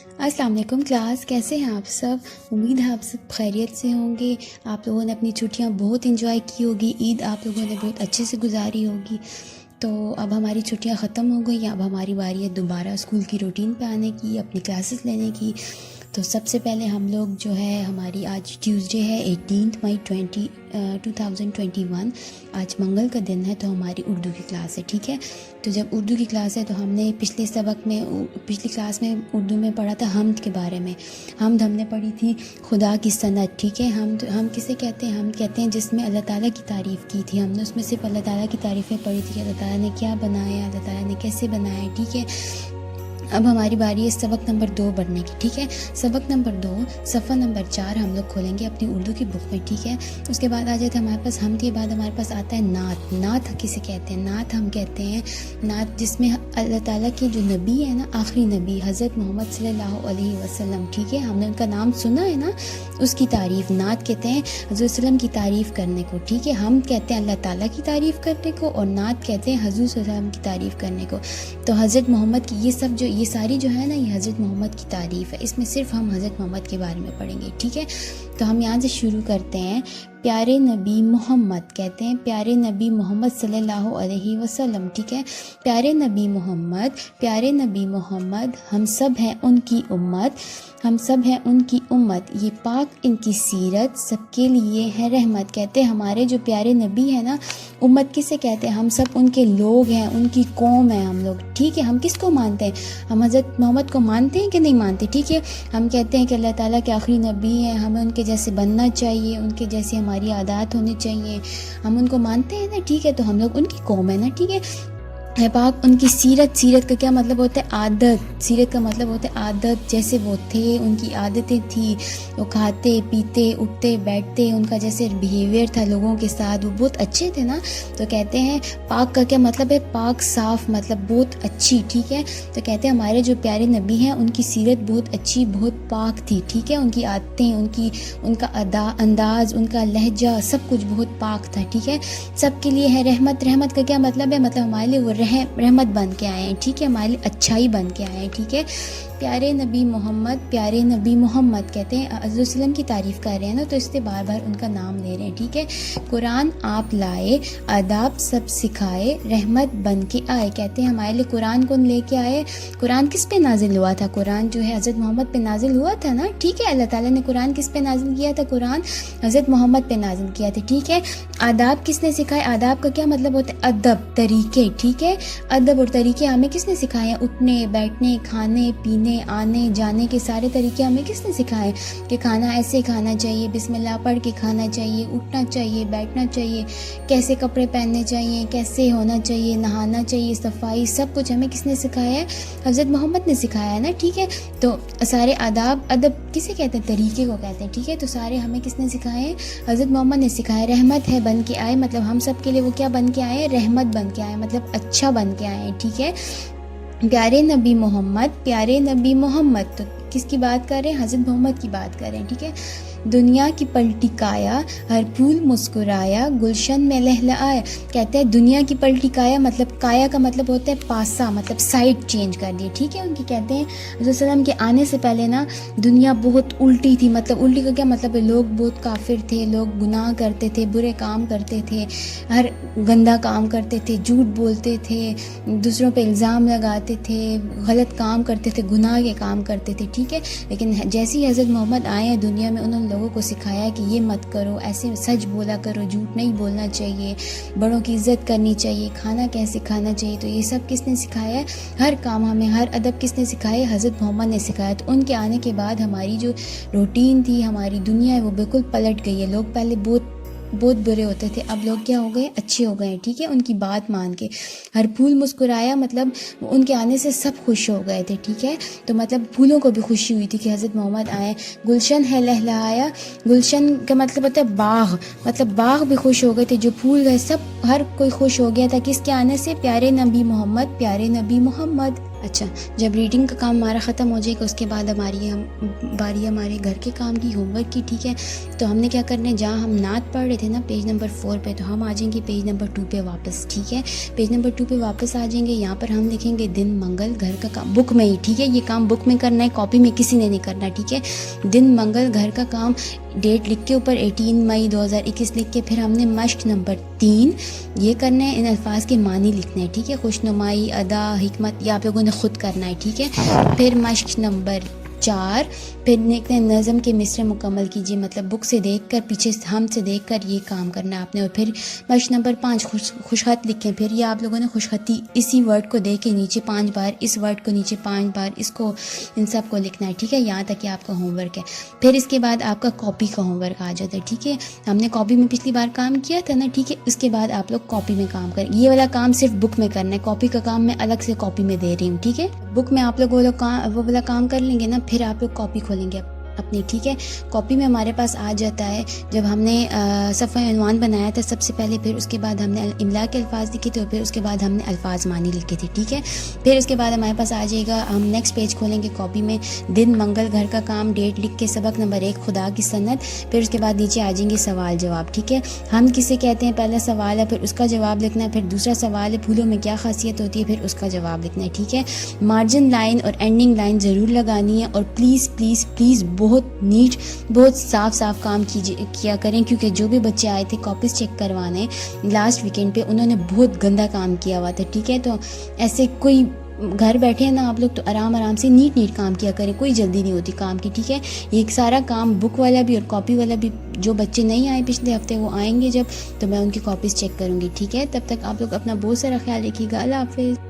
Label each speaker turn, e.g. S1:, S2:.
S1: السلام علیکم کلاس، کیسے ہیں آپ سب؟ امید ہے آپ سب خیریت سے ہوں گے۔ آپ لوگوں نے اپنی چھٹیاں بہت انجوائے کی ہوگی، عید آپ لوگوں نے بہت اچھے سے گزاری ہوگی۔ تو اب ہماری چھٹیاں ختم ہو گئی، اب ہماری باری ہے دوبارہ اسکول کی روٹین پہ آنے کی، اپنی کلاسز لینے کی۔ تو سب سے پہلے ہم لوگ جو ہے، ہماری آج ٹیوزڈے ہے 18 مئی 2021، آج منگل کا دن ہے، تو ہماری اردو کی کلاس ہے، ٹھیک ہے۔ تو جب اردو کی کلاس ہے تو ہم نے پچھلی کلاس میں اردو میں پڑھا تھا حمد کے بارے میں۔ حمد ہم نے پڑھی تھی خدا کی صنعت، ٹھیک ہے۔ ہم کسے کہتے ہیں؟ ہم کہتے ہیں جس میں اللہ تعالیٰ کی تعریف کی تھی۔ ہم نے اس میں صرف اللہ تعالیٰ کی تعریفیں پڑھی تھی کہ اللہ تعالیٰ نے کیا بنایا، اللہ تعالیٰ نے کیسے بنایا، ٹھیک ہے۔ اب ہماری باری ہے سبق نمبر 2 پڑھنے کی، ٹھیک ہے۔ سبق نمبر 2 صفحہ نمبر 4 ہم لوگ کھولیں گے اپنی اردو کی بک میں، ٹھیک ہے۔ اس کے بعد آ جاتا ہے ہمارے پاس حمد کے بعد ہمارے پاس آتا ہے نعت۔ نعت کسے کہتے ہیں؟ نعت ہم کہتے ہیں نعت جس میں اللہ تعالیٰ کے جو نبی ہے نا، آخری نبی حضرت محمد صلی اللہ علیہ وسلم، ٹھیک ہے، ہم نے ان کا نام سنا ہے نا، اس کی تعریف نعت کہتے ہیں، حضور وسلم کی تعریف کرنے کو، ٹھیک ہے۔ ہم کہتے ہیں اللہ تعالیٰ کی تعریف کرنے کو، اور نعت کہتے ہیں حضور صلی اللہ علیہ وسلم کی تعریف کرنے کو۔ تو حضرت محمد کی یہ ساری جو ہے نا، یہ حضرت محمد کی تعریف ہے، اس میں صرف ہم حضرت محمد کے بارے میں پڑھیں گے، ٹھیک ہے۔ تو ہم یہاں سے شروع کرتے ہیں۔ پیارے نبی محمد کہتے ہیں پیارے نبی محمد صلی اللہ علیہ وسلم، ٹھیک ہے۔ پیارے نبی محمد، پیارے نبی محمد، ہم سب ہیں ان کی امت، ہم سب ہیں ان کی امت، یہ پاک ان کی سیرت سب کے لیے ہے رحمت۔ کہتے ہیں ہمارے جو پیارے نبی ہیں نا، امت کسے کہتے ہیں؟ ہم سب ان کے لوگ ہیں، ان کی قوم ہیں ہم لوگ، ٹھیک ہے۔ ہم کس کو مانتے ہیں؟ ہم حضرت محمد کو مانتے ہیں کہ نہیں مانتے؟ ٹھیک ہے۔ ہم کہتے ہیں کہ اللہ تعالیٰ کے آخری نبی ہیں، ہمیں ان کے جیسے بننا چاہیے، ان کے جیسے ہماری عادات ہونی چاہیے، ہم ان کو مانتے ہیں نا، ٹھیک ہے۔ تو ہم لوگ ان کی قوم ہے نا، ٹھیک ہے۔ ہے پاک ان کی سیرت، سیرت کا کیا مطلب ہوتا ہے؟ عادت۔ سیرت کا مطلب ہوتا ہے عادت، جیسے وہ تھے، ان کی عادتیں تھیں، وہ کھاتے پیتے اٹھتے بیٹھتے، ان کا جیسے بیہیویئر تھا لوگوں کے ساتھ، وہ بہت اچھے تھے نا۔ تو کہتے ہیں پاک کا کیا مطلب ہے؟ پاک، صاف، مطلب بہت اچھی، ٹھیک ہے۔ تو کہتے ہیں ہمارے جو پیارے نبی ہیں ان کی سیرت بہت اچھی، بہت پاک تھی، ٹھیک ہے۔ ان کی عادتیں، ان کا انداز، ان کا لہجہ، سب کچھ بہت پاک تھا، ٹھیک ہے۔ سب کے لیے ہے رحمت۔ رحمت کا کیا مطلب ہے؟ مطلب ہمارے لیے وہ رحمت بن کے آئے ہیں، ٹھیک ہے، ہمارے لیے اچھائی بن کے آئے ہیں، ٹھیک ہے۔ پیارے نبی محمد، پیارے نبی محمد کہتے ہیں حضرت وسلم کی تعریف کر رہے ہیں نا، تو اس سے بار بار ان کا نام لے رہے ہیں، ٹھیک ہے۔ قرآن آپ لائے، آداب سب سکھائے، رحمت بن کے آئے۔ کہتے ہیں ہمارے لیے قرآن کون لے کے آئے؟ قرآن کس پہ نازل ہوا تھا؟ قرآن جو ہے حضرت محمد پہ نازل ہوا تھا نا، ٹھیک ہے۔ اللہ تعالیٰ نے قرآن کس پہ نازل کیا تھا؟ قرآن حضرت محمد پہ نازل کیا تھا، ٹھیک ہے۔ آداب کس نے سکھائے؟ آداب کا کیا مطلب ہوتا ہے؟ ادب، طریقے، ٹھیک ہے۔ ادب اور طریقے ہمیں کس نے سکھائے ہیں؟ اٹھنے بیٹھنے، کھانے پینے، آنے جانے کے سارے طریقے ہمیں کس نے سکھائے؟ کہ کھانا ایسے کھانا چاہیے، بسم اللہ پڑھ کے کھانا چاہیے، اٹھنا چاہیے، بیٹھنا چاہیے، کیسے کپڑے پہننے چاہیے، کیسے ہونا چاہیے، نہانا چاہیے، صفائی، سب کچھ ہمیں کس نے سکھایا ہے؟ حضرت محمد نے سکھایا ہے نا، ٹھیک ہے۔ تو سارے آداب، ادب کسے کہتے ہیں؟ طریقے کو کہتے ہیں، ٹھیک ہے۔ تو سارے ہمیں کس نے سکھائے ہیں؟ حضرت محمد نے سکھایا۔ رحمت ہے بن کے آئے، مطلب ہم سب کے لیے وہ کیا بن کے آئے ہیں؟ رحمت بن کے آئے، مطلب اچھا بن کے آئے ہیں، ٹھیک ہے۔ پیارے نبی محمد، پیارے نبی محمد، تو کس کی بات کر رہے ہیں؟ حضرت محمد کی بات کر رہے ہیں، ٹھیک ہے۔ دنیا کی پلٹی کایا، ہر پھول مسکرایا، گلشن میں لہلہایا۔ کہتے ہیں دنیا کی پلٹی کایا، مطلب کایا کا مطلب ہوتا ہے پاسا، مطلب سائڈ چینج کر دی، ٹھیک ہے۔ ان کی کہتے ہیں حضرت وسلم کے آنے سے پہلے نا دنیا بہت الٹی تھی، مطلب الٹی کا کیا مطلب ہے؟ لوگ بہت کافر تھے، لوگ گناہ کرتے تھے، برے کام کرتے تھے، ہر گندا کام کرتے تھے، جھوٹ بولتے تھے، دوسروں پہ الزام لگاتے تھے، غلط کام کرتے تھے، گناہ کے کام کرتے تھے، ٹھیک ہے۔ لیکن جیسے ہی حضرت محمد آئے ہیں دنیا میں، انہوں نے لوگوں کو سکھایا کہ یہ مت کرو، ایسے سچ بولا کرو، جھوٹ نہیں بولنا چاہیے، بڑوں کی عزت کرنی چاہیے، کھانا کیسے کھانا چاہیے۔ تو یہ سب کس نے سکھایا ہے؟ ہر کام ہمیں، ہر ادب کس نے سکھایا ہے؟ حضرت محمد نے سکھایا۔ تو ان کے آنے کے بعد ہماری جو روٹین تھی، ہماری دنیا ہے، وہ بالکل پلٹ گئی ہے۔ لوگ پہلے بہت برے ہوتے تھے، اب لوگ کیا ہو گئے؟ اچھے ہو گئے ہیں، ٹھیک ہے، ان کی بات مان کے۔ ہر پھول مسکرایا، مطلب ان کے آنے سے سب خوش ہو گئے تھے، ٹھیک ہے۔ تو مطلب پھولوں کو بھی خوشی ہوئی تھی کہ حضرت محمد آئے۔ گلشن ہے لہلہایا، گلشن کا مطلب ہوتا ہے باغ، مطلب باغ بھی خوش ہو گئے تھے، جو پھول گئے سب، ہر کوئی خوش ہو گیا تھا کس کے آنے سے؟ پیارے نبی محمد، پیارے نبی محمد اچھا، جب ریڈنگ کا کام ہمارا ختم ہو جائے گا اس کے بعد باری ہمارے گھر کے کام کی، ہوم ورک کی. ٹھیک ہے، تو ہم نے کیا کرنا ہے، جہاں ہم نعت پڑھ رہے تھے نا پیج نمبر 4 پہ، تو ہم آ جائیں گے پیج نمبر 2 پہ واپس. ٹھیک ہے، پیج نمبر 2 پہ واپس آ جائیں گے. یہاں پر ہم لکھیں گے دن منگل گھر کا کام، بک میں ہی. ٹھیک ہے، یہ کام بک میں کرنا ہے، کاپی میں کسی نے نہیں کرنا. ٹھیک ہے، دن منگل گھر کا کام، ڈیٹ لکھ کے اوپر 18 مئی 2021 لکھ کے پھر ہم نے مشق نمبر 3 یہ کرنا ہے. ان الفاظ کے معنی لکھنا ہے. ٹھیک ہے، خوشنمائی، ادا، حکمت، یہ آپ لوگوں نے خود کرنا ہے. ٹھیک ہے، پھر مشق نمبر 4 پھر لکھتے ہیں نظم کے مصرے مکمل کیجیے، مطلب بک سے دیکھ کر، پیچھے ہم سے دیکھ کر یہ کام کرنا ہے آپ نے. اور پھر مشق نمبر 5 خوش خط لکھیں. پھر یہ آپ لوگوں نے خوش خطی اسی ورڈ کو دیکھ کے نیچے 5 بار، اس ورڈ کو نیچے 5 بار، اس کو، ان سب کو لکھنا ہے. ٹھیک ہے، یہاں تک کہ آپ کا ہوم ورک ہے. پھر اس کے بعد آپ کا کاپی کا ہوم ورک آ جاتا ہے. ٹھیک ہے، ہم نے کاپی میں پچھلی بار کام کیا تھا نا. ٹھیک ہے، اس کے بعد آپ لوگ کاپی میں کام کریں. یہ والا کام صرف بک میں کرنا ہے، کاپی کا کام میں الگ سے کاپی میں دے رہی ہوں. ٹھیک ہے، بک میں آپ لوگ وہ والا کام کر لیں گے نا، پھر آپ لوگ کاپی کھولیں گے اپنی. ٹھیک ہے، کاپی میں ہمارے پاس آ جاتا ہے جب ہم نے صفحہ عنوان بنایا تھا سب سے پہلے، پھر اس کے بعد ہم نے املا کے الفاظ لکھے تھے، اور پھر اس کے بعد ہم نے الفاظ معنی لکھے تھے. ٹھیک ہے، پھر اس کے بعد ہمارے پاس آ جائے گا، ہم نیکسٹ پیج کھولیں گے کاپی میں، دن منگل گھر کا کام، ڈیٹ لکھ کے سبق نمبر 1 خدا کی سنت. پھر اس کے بعد نیچے آ جائیں گے سوال جواب. ٹھیک ہے، ہم کسے کہتے ہیں، پہلا سوال ہے، پھر اس کا جواب لکھنا ہے. پھر دوسرا سوال ہے پھولوں میں کیا خاصیت ہوتی ہے، پھر اس کا جواب لکھنا ہے. ٹھیک ہے، مارجن لائن اور اینڈنگ لائن ضرور لگانی ہے. اور پلیز پلیز پلیز بہت نیٹ، بہت صاف کام کیا کریں، کیونکہ جو بھی بچے آئے تھے کاپیز چیک کروانے لاسٹ ویکینڈ پہ، انہوں نے بہت گندا کام کیا ہوا تھا. ٹھیک ہے، تو ایسے کوئی گھر بیٹھے ہیں نا آپ لوگ، تو آرام سے نیٹ کام کیا کریں، کوئی جلدی نہیں ہوتی کام کی. ٹھیک ہے، یہ سارا کام بک والا بھی اور کاپی والا بھی، جو بچے نہیں آئے پچھلے ہفتے وہ آئیں گے جب، تو میں ان کی کاپیز چیک کروں گی. ٹھیک ہے، تب تک آپ لوگ اپنا بہت سارا خیال رکھیے گا. اللہ حافظ.